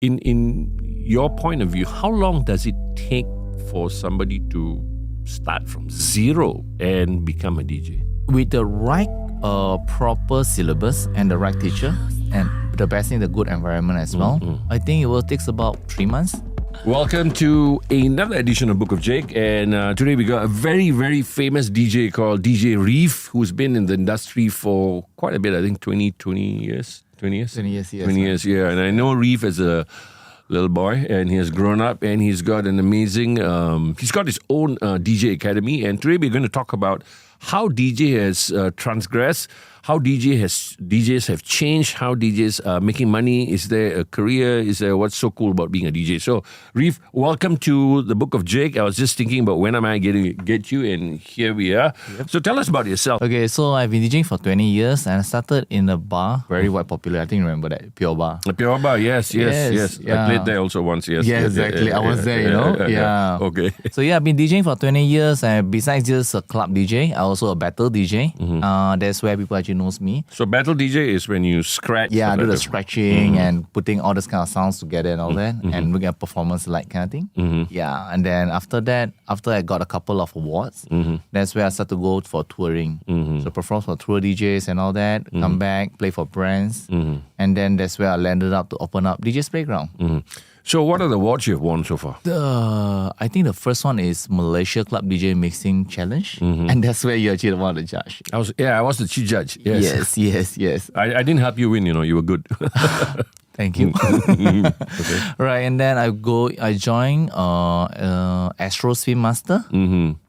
In your point of view, how long does it take for somebody to start from zero and become a DJ? With the right proper syllabus and the right teacher and the best in the good environment as well, I think it will take about 3 months. Welcome to another edition of Book of Jake, and today we got a very, very famous DJ called DJ Reeve, who's been in the industry for quite a bit, I think 20 years. 20 years? 20 years, yes. 20 years, yeah. And I know Reeve as a little boy, and he has grown up, and he's got an amazing, he's got his own DJ academy, and today we're going to talk about how DJ has transgressed, how DJs have changed, how DJs are making money. Is there a career? Is there what's so cool about being a DJ? So, Reeve, welcome to the Book of Jake. I was just thinking about when am I going to get you, and here we are. Yep. So tell us about yourself. Okay, so I've been DJing for 20 years and I started in a bar, very wide popular. I think you remember that, Pure Bar. The Pure Bar, yes. Yeah. I played there also once, yes. Yeah, exactly. I was there, you know. Yeah. Okay. So yeah, I've been DJing for 20 years, and besides just a club DJ, I also a battle DJ. That's where people actually knows me. So battle DJ is when you scratch. Yeah, I do the scratching and putting all those kind of sounds together and all that, and look at performance like kind of thing. Yeah, and then after that, after I got a couple of awards, that's where I started to go for touring. So perform for tour DJs and all that, come back, play for brands, and then that's where I landed up to open up DJ's Playground. So what are the awards you've won so far? I think the first one is Malaysia Club DJ Mixing Challenge, and that's where you actually one of the judge. I was the chief judge. Yes. I didn't help you win, you were good. Thank you. Okay. Right, and then I joined Astro Spin Master,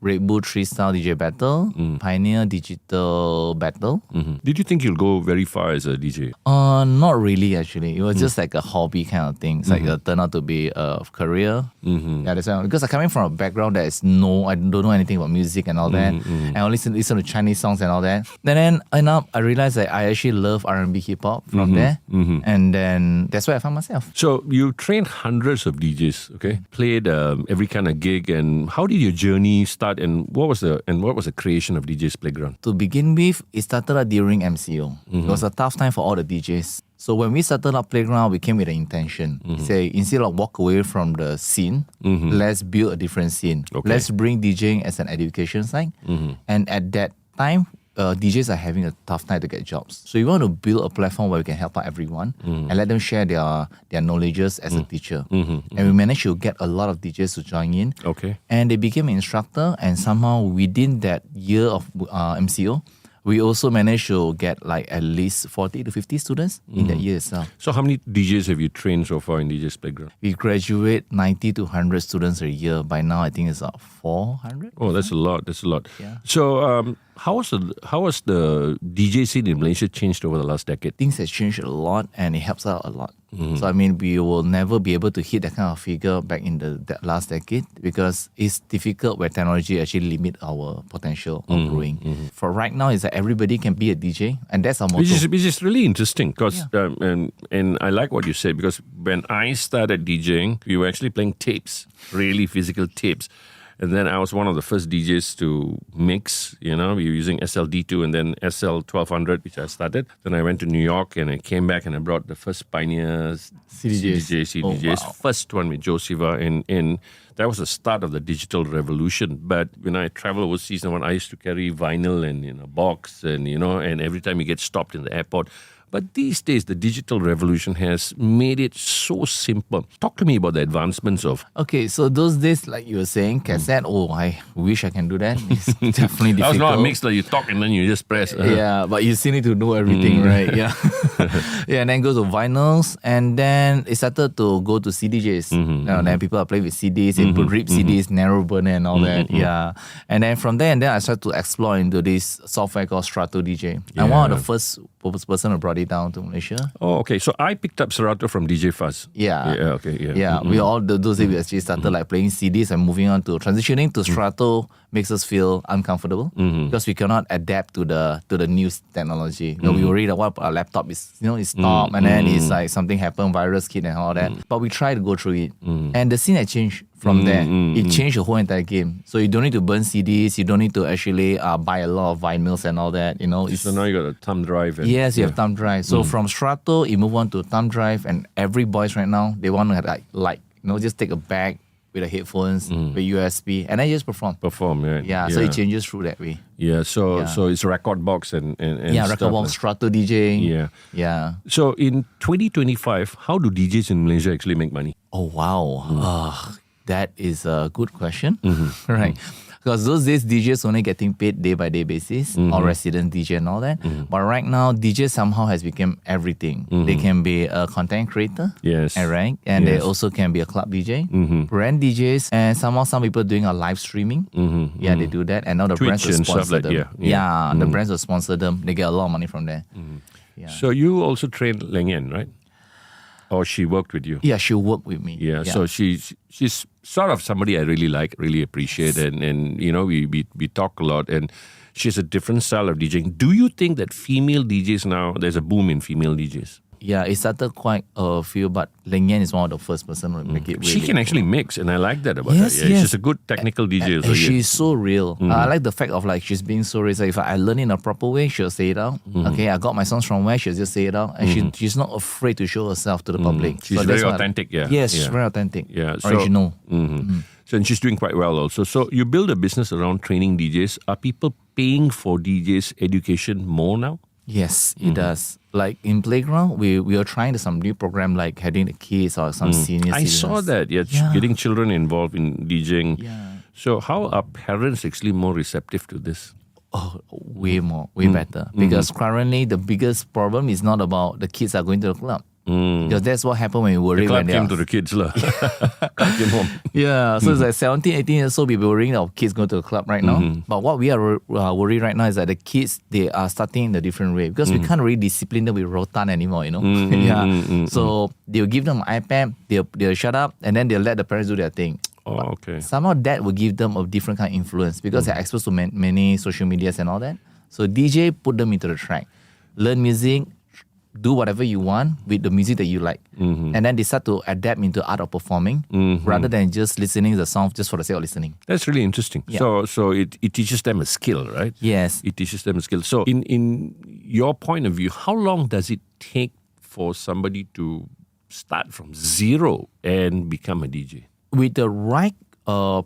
Red Bull 3-Star DJ Battle, Pioneer Digital Battle. Did you think you'll go very far as a DJ? Not really actually. It was just like a hobby kind of thing. It's like it turned out to be a career. Yeah, that's why. Because I'm coming from a background that is I don't know anything about music and all that. And I listen to Chinese songs and all that. Then I realized that I actually love R&B hip hop from there. And then that's where I found myself. So you trained hundreds of DJs, okay? Played every kind of gig, and how did your journey start? And what was the creation of DJ's Playground? To begin with, it started out during MCO. It was a tough time for all the DJs. So when we started our Playground, we came with an intention. Say, instead of walk away from the scene, let's build a different scene. Okay. Let's bring DJing as an education site. And at that time, DJs are having a tough time to get jobs. So we want to build a platform where we can help out everyone and let them share their knowledges as a teacher. And we managed to get a lot of DJs to join in. Okay. And they became an instructor, and somehow within that year of MCO, we also managed to get like at least 40 to 50 students in that year itself. So how many DJs have you trained so far in DJ's Playground? We graduate 90 to 100 students a year. By now, I think it's 400. Oh, that's a lot. Yeah. So how was the DJ scene in Malaysia changed over the last decade? Things have changed a lot, and it helps out a lot. So I mean, we will never be able to hit that kind of figure back in that last decade, because it's difficult where technology actually limit our potential of growing. For right now, is that everybody can be a DJ, and that's our motto. Which is really interesting, because and I like what you said, because when I started DJing, we were actually playing tapes, really physical tapes. And then I was one of the first DJs to mix, we were using SLD2 and then SL1200, which I started. Then I went to New York and I came back and I brought the first Pioneers CDJs. Oh, wow. First one with Joe Siva, and that was the start of the digital revolution. But when I travel overseas, I used to carry vinyl and in a box, and and every time you get stopped in the airport. But these days, the digital revolution has made it so simple. Talk to me about the advancements of... Okay, so those days, like you were saying, cassette, I wish I can do that. It's definitely difficult. That was not a mix that you talk and then you just press. Yeah, but you still need to know everything, right? Yeah. Yeah, and then go to vinyls, and then it started to go to CDJs. Then people are playing with CDs, they put RIP CDs, narrow burner and all that. Yeah. And then from there, I started to explore into this software called Strato DJ. Yeah. I'm one of the first person who brought it down to Malaysia. Oh, okay. So I picked up Serato from DJ Fuzz. Yeah. Yeah, okay. Yeah. Yeah. We all, those days we actually started like playing CDs and moving on to transitioning to Strato makes us feel uncomfortable because we cannot adapt to the new technology. We worry that what our laptop is, it's top and then it's like something happened, virus kit and all that. But we try to go through it. And the scene had changed from there. It changed the whole entire game. So you don't need to burn CDs. You don't need to actually buy a lot of vinyls and all that. So now you got a thumb drive. Yes, you have thumb drive. So from Strato, you move on to thumb drive, and every boys right now, they want to have just take a bag with the headphones, with USB, and then just perform. Yeah. Yeah, so it changes through that way. Yeah, so it's record box and record stuff, box, Strato DJing. Yeah. So in 2025, how do DJs in Malaysia actually make money? Oh, wow. That is a good question. Right. Because those days, DJs only getting paid day by day basis, or resident DJ and all that. But right now, DJ somehow has become everything. They can be a content creator, yes, right? And they also can be a club DJ, brand DJs, and somehow some people doing a live streaming. Yeah, they do that. And now the brands will sponsor them. The brands will sponsor them. They get a lot of money from there. Yeah. So you also trained Leng Yan, right? Or she worked with you? Yeah, she worked with me. Yeah. So she's sort of somebody I really like, really appreciate, and we talk a lot, and she has a different style of DJing. Do you think that female DJs now, there's a boom in female DJs? Yeah, it started quite a few, but Leng Yan is one of the first person to make it really. She can actually mix, and I like that about her. Yeah, she's a good technical DJ. And she's so real. I like the fact of she's being so real. So if I learn in a proper way, she'll say it out. Okay, I got my songs from where, she'll just say it out. And she's not afraid to show herself to the public. She's very authentic, Yes, she's very authentic. Yeah, original. So, and she's doing quite well also. So you build a business around training DJs. Are people paying for DJs education more now? Yes, it does. Like in Playground, we are trying some new program like having the kids or some senior I citizens. saw that, getting children involved in DJing. Yeah. So how are parents actually more receptive to this? Oh, way better. Because currently the biggest problem is not about the kids are going to the club. Because that's what happened when we worry the club when they came to the kids. Club came home. Yeah, so it's like 17, 18 years old, we're worrying our kids go to the club right now. But what we are worried right now is that the kids, they are starting in a different way. Because we can't really discipline them with rotan anymore, So they'll give them an iPad, they'll shut up, and then they'll let the parents do their thing. Oh, okay. Somehow that will give them a different kind of influence because they're exposed to many social medias and all that. So DJ put them into the track. Learn music, do whatever you want with the music that you like. And then they start to adapt into art of performing rather than just listening to the song just for the sake of listening. That's really interesting. Yeah. So it teaches them a skill, right? Yes. It teaches them a skill. So in your point of view, how long does it take for somebody to start from zero and become a DJ? With the right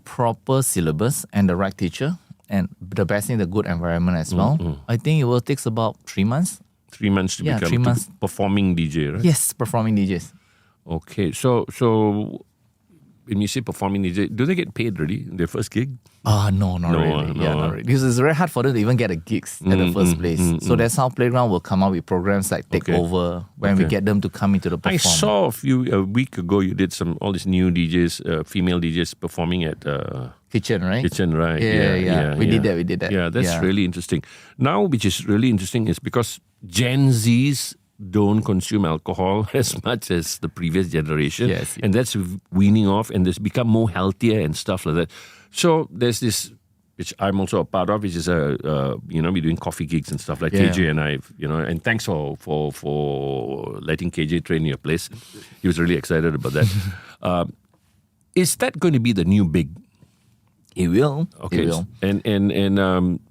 proper syllabus and the right teacher and the best thing, the good environment as well, I think it will take about 3 months. 3 months to become performing DJ, right? Yes, performing DJs. Okay, so when you say performing DJ, do they get paid really in their first gig? No, not really. Not really. Because it's very hard for them to even get a gigs at the first place. So that's how Playground will come up with programs like Takeover when we get them to come into the perform. I saw a week ago you did all these new DJs, female DJs performing at Kitchen, right? Kitchen, right? Yeah. We did that. Yeah, that's really interesting. Now, which is really interesting is because Gen Zs don't consume alcohol as much as the previous generation. Yes. And that's weaning off and it's become more healthier and stuff like that. So there's this, which I'm also a part of, which is we're doing coffee gigs and stuff like KJ and I, and thanks for letting KJ train your place. He was really excited about that. Is that going to be the new big? It will. Okay. It will.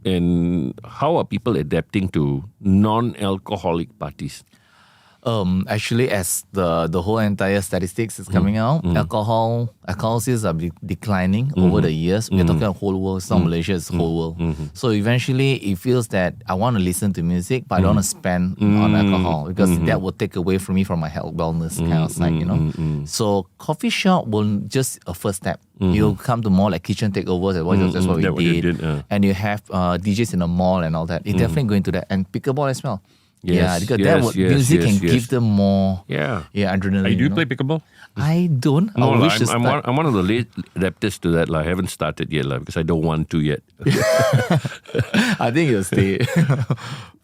And how are people adapting to non-alcoholic parties? Actually, as the whole entire statistics is coming out, alcohol sales are declining over the years. We're talking about whole world. It's not Malaysia, it's whole world. So eventually, it feels that I want to listen to music, but I don't want to spend on alcohol because that will take away from me from my health wellness kind of side, So coffee shop will just a first step. You'll come to more like kitchen takeovers. That's what we did. And you have DJs in the mall and all that. It's definitely going to that. And pickleball as well. Because music can give them more adrenaline. Do you play pickleball? I don't. I'm one of the late adapters to that. I haven't started yet because I don't want to yet. I think you'll stay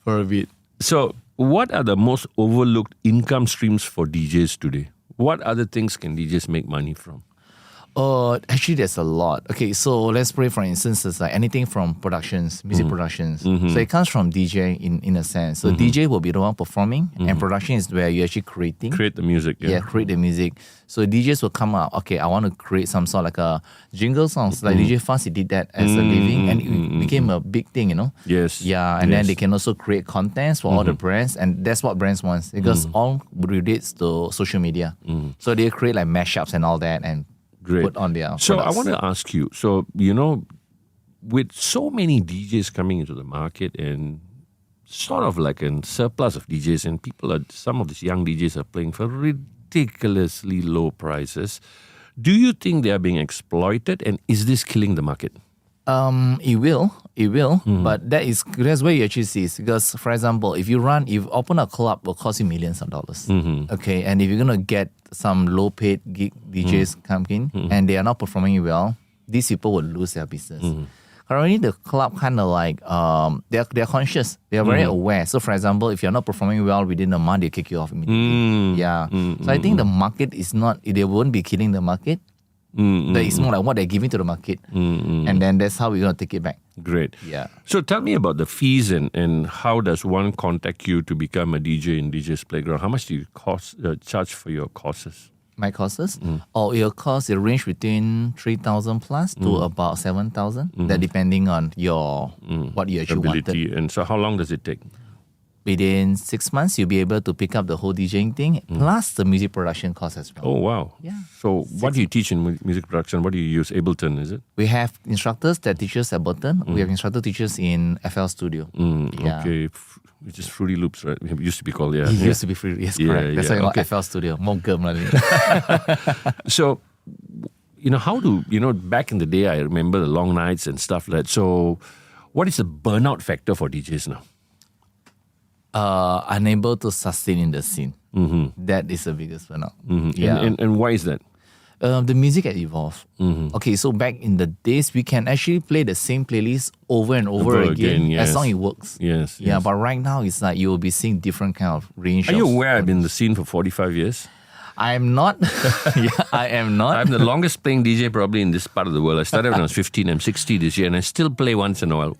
for a bit. So, what are the most overlooked income streams for DJs today? What other things can DJs make money from? Actually, there's a lot. Okay, so let's pray for instance, it's like anything from productions, music productions. So it comes from DJ in a sense. So DJ will be the one performing, and production is where you're actually creating. Create the music. Yeah, create the music. So DJs will come out, okay, I want to create some sort of like a jingle songs. Like DJ Fast, he did that as a living, and it became a big thing, you know? Yes. Yeah, and then they can also create contents for all the brands, and that's what brands want, because all relates to social media. So they create like mashups and all that, and put on their So products. I want to ask you, so, you know, with so many DJs coming into the market and sort of like a surplus of DJs, and some of these young DJs are playing for ridiculously low prices, do you think they are being exploited, and is this killing the market? It will, but that's where you actually see it. Because, for example, if you open a club, it will cost you millions of dollars. Okay, and if you're gonna get some low-paid gig DJs come in and they are not performing well, these people will lose their business. Currently, the club kind of like they're conscious, they are very aware. So, for example, if you're not performing well within a month, they kick you off immediately. So I think the market is not; they won't be killing the market. It's more like what they're giving to the market, and then that's how we're gonna take it back. Great. Yeah. So tell me about the fees and how does one contact you to become a DJ in DJ's Playground? How much do you charge for your courses? My courses? Your cost, it range between 3,000 plus to about 7,000. That depending on your what you actually Ability. wanted. And so how long does it take? Within 6 months, you'll be able to pick up the whole DJing thing, plus the music production cost as well. Oh, wow. Yeah. So what do you teach in music production? What do you use? Ableton, is it? We have instructors that teach us Ableton. We have instructor teachers in FL Studio. Yeah. Okay. Which is Fruity Loops, right? It used to be called, It used to be free. Yes, correct. That's why I got FL Studio. More gum. So, back in the day, I remember the long nights and stuff like that. So, what is the burnout factor for DJs now? Unable to sustain in the scene. That is the biggest burnout. Yeah. And why is that? The music had evolved. Okay, so back in the days, we can actually play the same playlist over and over again yes. as long as it works. Yes. Yeah, but right now, it's like you will be seeing different kind of range. Are you aware I've been in the scene for 45 years? I'm not. I am not. I'm the longest playing DJ probably in this part of the world. I started when I was 15. I'm 60 this year, and I still play once in a while.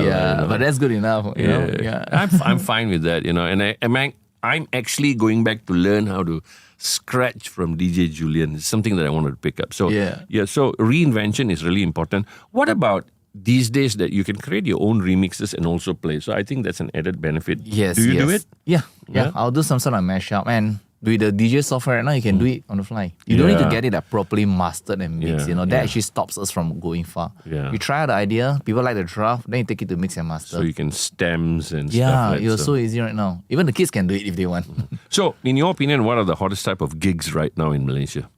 Yeah, but that's good enough. You know? Yeah. I'm fine with that, and I'm actually going back to learn how to scratch from DJ Julian. It's something that I wanted to pick up. So so reinvention is really important. What about these days that you can create your own remixes and also play? So I think that's an added benefit. Yes. Do you do it? Yeah. I'll do some sort of mashup, and with the DJ software right now, you can do it on the fly. You don't need to get it properly mastered and mixed. That actually stops us from going far. Yeah. You try the idea, people like the draft, then you take it to mix and master. So you can stems and stuff Yeah, like that. it's so easy right now. Even the kids can do it if they want. So, in your opinion, what are the hottest type of gigs right now in Malaysia?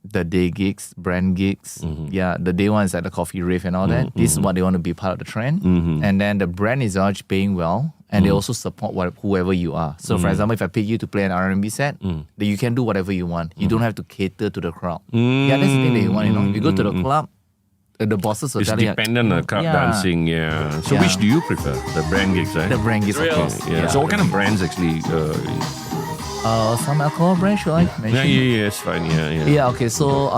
The day gigs, brand gigs. Yeah, the day ones like the coffee rave and all that. This is what they want to be part of the trend. And then the brand is also paying well, and they also support whoever you are. So for example, if I pick you to play an R&B set, then you can do whatever you want. You don't have to cater to the crowd. Yeah, that's the thing that you want, If you go to the club, the bosses will It's tell you. dependent on crowd dancing, So which do you prefer? The brand gigs, right? The brand gigs, of course. Yeah. So what kind of brands actually? Some alcohol brand, should I mention? Yeah, it's fine. Yeah, okay. So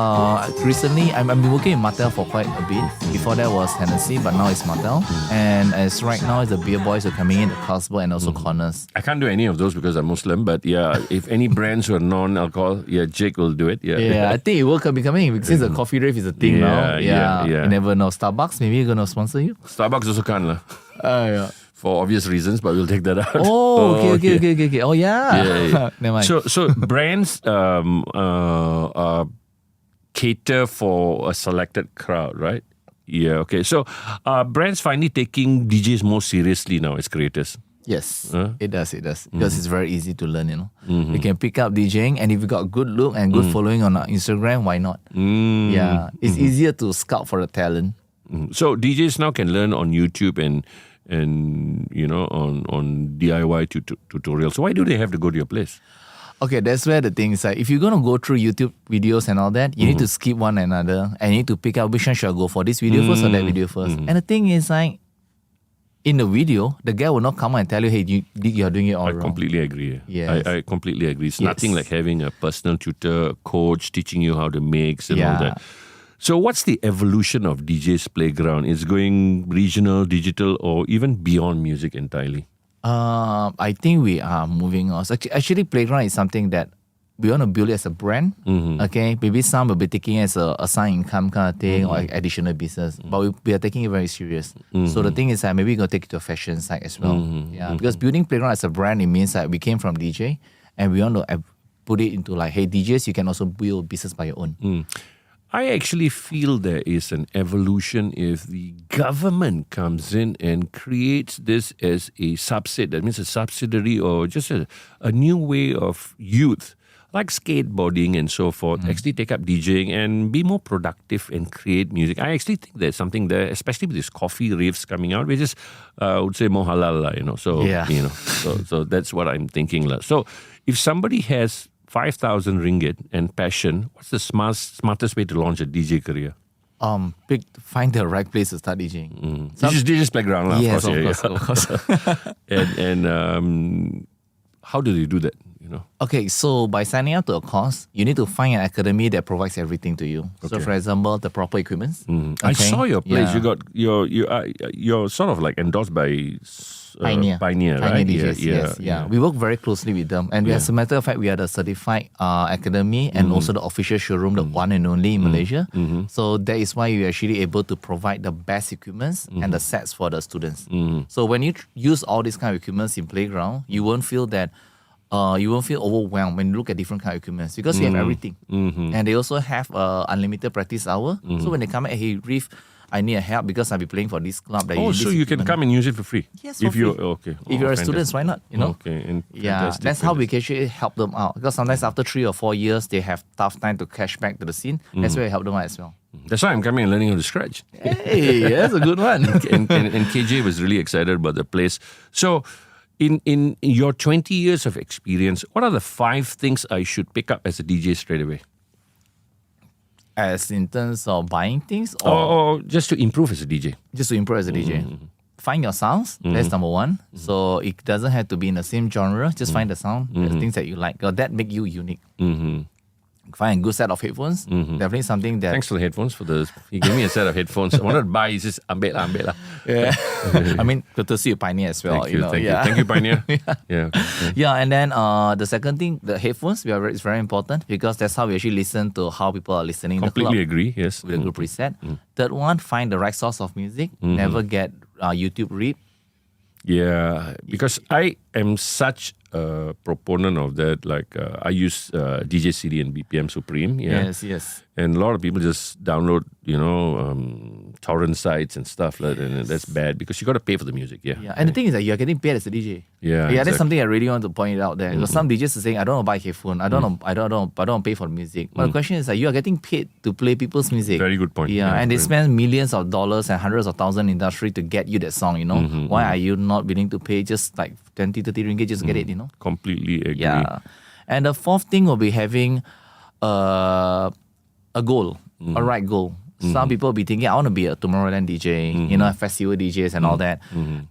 recently, I've been working in Martel for quite a bit. Before that was Hennessy, but now it's Martel. And as right now, the beer boys are coming in, the Carlsberg and also Corners. I can't do any of those because I'm Muslim, but if any brands who are non-alcohol, Jake will do it. I think it will be coming since the coffee rave is a thing now. You never know. Starbucks, maybe going to sponsor you? Starbucks also can't. Yeah. For obvious reasons, but we'll take that out. Oh, okay. Oh, yeah. Never mind. So brands cater for a selected crowd, right? Yeah, okay. So brands finally taking DJs more seriously now as creators. Yes, it does. Because it's very easy to learn, You can pick up DJing, and if you got good look and good following on Instagram, why not? Yeah, it's easier to scout for the talent. So DJs now can learn on YouTube and on DIY tutorials. So why do they have to go to your place? Okay, that's where the thing is like, if you're going to go through YouTube videos and all that, you need to skip one another, and you need to pick out which one should I go for, this video first or that video first. And the thing is like, in the video, the guy will not come and tell you, hey, you're doing it all wrong. I completely agree. Yes. I completely agree. It's nothing like having a personal tutor, coach, teaching you how to mix and all that. So what's the evolution of DJ's Playground? Is going regional, digital, or even beyond music entirely? I think we are moving on. So actually, Playground is something that we want to build it as a brand. Okay, maybe some will be taking it as a side income kind of thing or additional business, but we are taking it very serious. So the thing is that maybe we're going to take it to a fashion side as well. Because building Playground as a brand, it means that we came from DJ and we want to put it into like, hey, DJs, you can also build business by your own. I actually feel there is an evolution if the government comes in and creates this as a subset. That means a subsidiary or just a new way of youth, like skateboarding and so forth, actually take up DJing and be more productive and create music. I actually think there's something there, especially with this coffee raves coming out, which is, I would say, more halal, So, so that's what I'm thinking. So if somebody has 5,000 ringgit and passion, what's the smartest way to launch a DJ career? Find the right place to start DJing. DJ's Playground, yes, of course. And how do they do that? Okay, so by signing up to a course, you need to find an academy that provides everything to you. Okay. So, for example, the proper equipment. Okay. I saw your place. You got you're sort of like endorsed by Pioneer, right? DJs, yes. We work very closely with them, and as a matter of fact, we are the certified academy and also the official showroom, the one and only in Malaysia. So that is why we are actually able to provide the best equipment and the sets for the students. So when you use all these kind of equipment in Playground, you won't feel that. You won't feel overwhelmed when you look at different kind of equipment because you have everything. And they also have unlimited practice hour. So when they come back, hey, Reeve, I need a help because I'll be playing for this club. So you can come and use it for free? Yes, for free. If you're a student, why not? Okay. That's how we can actually help them out. Because sometimes after 3 or 4 years, they have tough time to cash back to the scene. That's where we help them out as well. That's why I'm coming and learning how to scratch. Hey, that's a good one. and KJ was really excited about the place. So, in your 20 years of experience, what are the 5 things I should pick up as a DJ straight away? As in terms of buying things? Or just to improve as a DJ? Just to improve as a DJ. Find your sounds. That's number one. So it doesn't have to be in the same genre. Just find the sound, the things that you like. That make you unique. Find a good set of headphones. Definitely something that... Thanks for the headphones. He gave me a set of headphones. I wanted to buy. He says, ambil lah. Yeah. I mean, courtesy of Pioneer as well. Thank you, Pioneer. And then the second thing, the headphones, is very important because that's how we actually listen to how people are listening. Completely agree, yes. With a good preset. Third one, find the right source of music. Never get YouTube rip. Yeah, because I am such a proponent of that. Like I use DJ CD and BPM Supreme. Yes. And a lot of people just download, torrent sites and stuff like that, and that's bad because you got to pay for the music. And the thing is that you are getting paid as a DJ. Exactly. That's something I really want to point out there. Because some DJs are saying, I don't want to buy headphone. I don't want to pay for the music. But the question is that you are getting paid to play people's music. Very good point. And they spend millions of dollars and hundreds of thousands in industry to get you that song. Why are you not willing to pay just like 20, 30 ringgit just to get it? Completely agree. And the fourth thing will be having a goal, a right goal. Some people will be thinking, I want to be a Tomorrowland DJ, festival DJs and all that.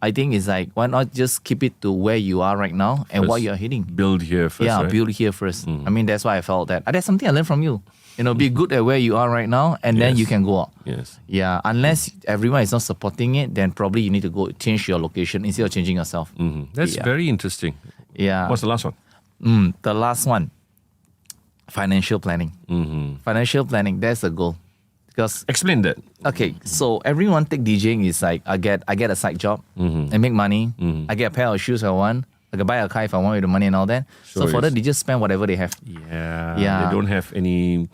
I think it's like, why not just keep it to where you are right now and what you're hitting? Build here first. Yeah, build here first. I mean, that's why I felt that. That's something I learned from you. Be good at where you are right now and then you can go up. Yes. Yeah, unless everyone is not supporting it, then probably you need to go change your location instead of changing yourself. That's very interesting. Yeah. What's the last one? The last one, financial planning. Financial planning, that's a goal. Because explain that. Okay, so everyone take DJing is like I get a side job, I make money, I get a pair of shoes if I want, I can buy a car if I want with the money and all that. So for them, they just spend whatever they have. Yeah. They don't have any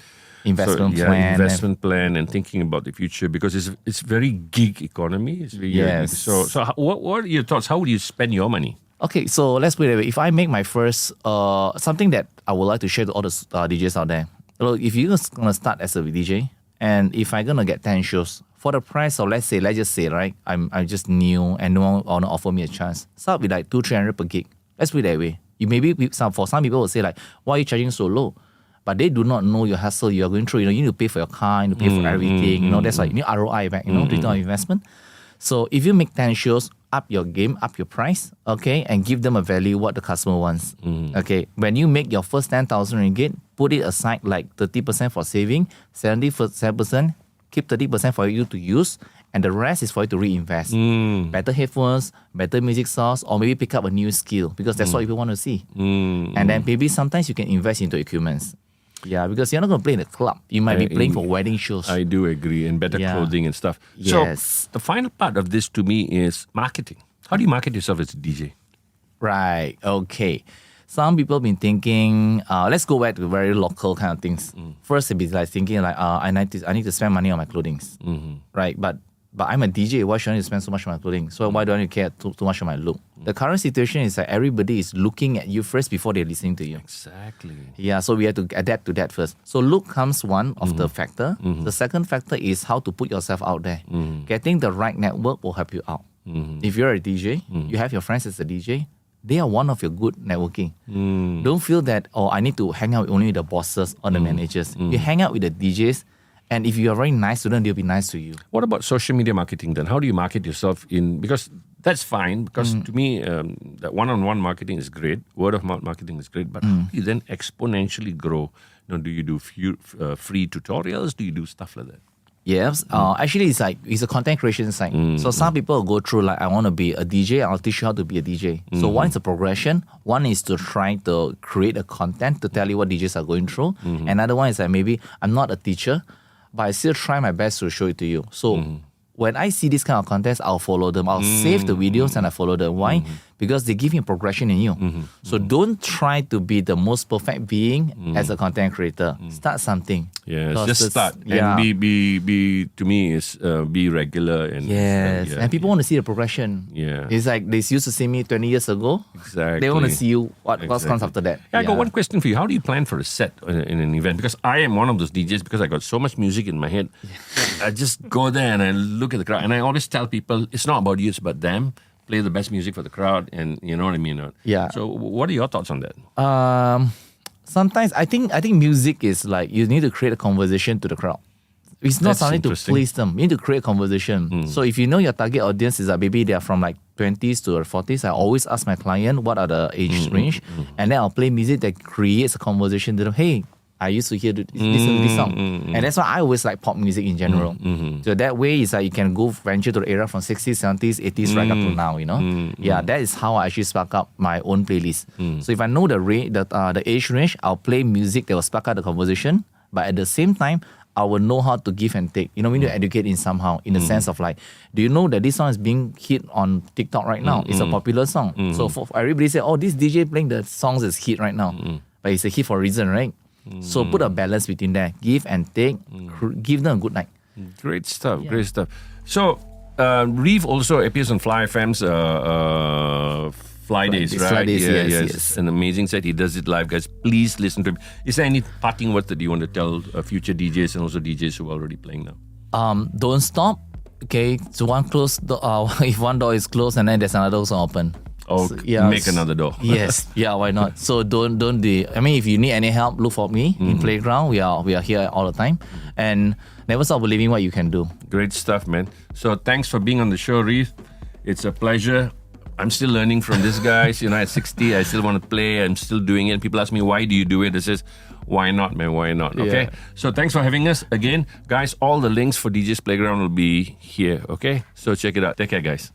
investment plan and thinking about the future because it's very gig economy. It's very gig. So what are your thoughts? How would you spend your money? Okay, so let's put it away. If I make my first something that I would like to share to all the DJs out there. If you're gonna start as a DJ. And if I'm gonna get 10 shows for the price of let's just say right, I'm just new and no one wanna offer me a chance. Start with like 200-300 per gig. Let's put it that way. For some people will say like, why are you charging so low? But they do not know your hustle you're going through. You need to pay for your car, you need to pay for everything. That's why you need ROI back. Return on investment. So if you make 10 shows, up your game, up your price, okay, and give them a value what the customer wants. Okay, when you make your first 10,000 ringgit, put it aside like 30% for saving, 70% keep 30% for you to use, and the rest is for you to reinvest. Better headphones, better music source, or maybe pick up a new skill because that's what people want to see. And then maybe sometimes you can invest into equipments. Yeah, because you're not going to play in a club. You might be playing for wedding shows. I do agree, and better clothing and stuff. Yes. So the final part of this to me is marketing. How do you market yourself as a DJ? Right, okay. Some people been thinking, let's go back to very local kind of things. First, it'd be like thinking like, I need to spend money on my clothing, right? But I'm a DJ. Why should I need to spend so much on my clothing? So why do I need to care too much on my look? The current situation is that everybody is looking at you first before they're listening to you. Exactly. Yeah, so we have to adapt to that first. So look comes one of the factor. The second factor is how to put yourself out there. Getting the right network will help you out. If you're a DJ, you have your friends as a DJ, they are one of your good networking. Don't feel that, I need to hang out only with the bosses or the managers. You hang out with the DJs, and if you are very nice to them, they'll be nice to you. What about social media marketing then? How do you market yourself in? Because that's fine, because to me, that one-on-one marketing is great. Word of mouth marketing is great. But how do you then exponentially grow? Do you do free tutorials? Do you do stuff like that? Yes. Actually, it's a content creation site. So some people go through like, I want to be a DJ. I'll teach you how to be a DJ. So one is a progression. One is to try to create a content to tell you what DJs are going through. Another one is that maybe I'm not a teacher, but I still try my best to show it to you. So when I see this kind of contest, I'll follow them. I'll save the videos and I follow them. Why? Because they give me a progression in you. So don't try to be the most perfect being as a content creator. Start something. Yes, just start. And be to me is be regular. And and people want to see the progression. Yeah. It's like they used to see me 20 years ago. Exactly. They want to see you what comes after that. I got one question for you. How do you plan for a set in an event? Because I am one of those DJs, because I got so much music in my head. I just go there and I look at the crowd, and I always tell people, it's not about you, it's about them. Play the best music for the crowd, and you know what I mean? Yeah. So what are your thoughts on that? Sometimes I think music is like, you need to create a conversation to the crowd. It's not something to please them. You need to create a conversation. So if you know your target audience is that maybe they are from like 20s to 40s, I always ask my client what are the age range, and then I'll play music that creates a conversation to them. Hey, I used to listen to this song. And that's why I always like pop music in general. So that way is like you can go venture to the era from 60s, 70s, 80s, right up to now, Yeah, that is how I actually spark up my own playlist. So if I know the age range, I'll play music that will spark up the conversation. But at the same time, I will know how to give and take. We need to educate in somehow, in the sense of like, do you know that this song is being hit on TikTok right now? It's a popular song. So for everybody say, this DJ playing the songs is hit right now. But it's a hit for a reason, right? So put a balance between that. Give and take. Give them a good night. Great stuff. Yeah. Great stuff. So Reeve also appears on Fly FM's Fly Days, right? Fly Days, yes. An amazing set. He does it live, guys. Please listen to him. Is there any parting words that you want to tell future DJs and also DJs who are already playing now? Don't stop. Okay, so if one door is closed and then there's another door open. Make another door. Yes, why not? So don't if you need any help, look for me in Playground. We are here all the time, and never stop believing what you can do. Great stuff, man. So thanks for being on the show, Reeve. It's a pleasure. I'm still learning from this guy. At 60, I still want to play. I'm still doing it. People ask me, why do you do it? I says, why not, man? Why not? Okay. So thanks for having us again, guys. All the links for DJ's Playground will be here. Okay. So check it out. Take care, guys.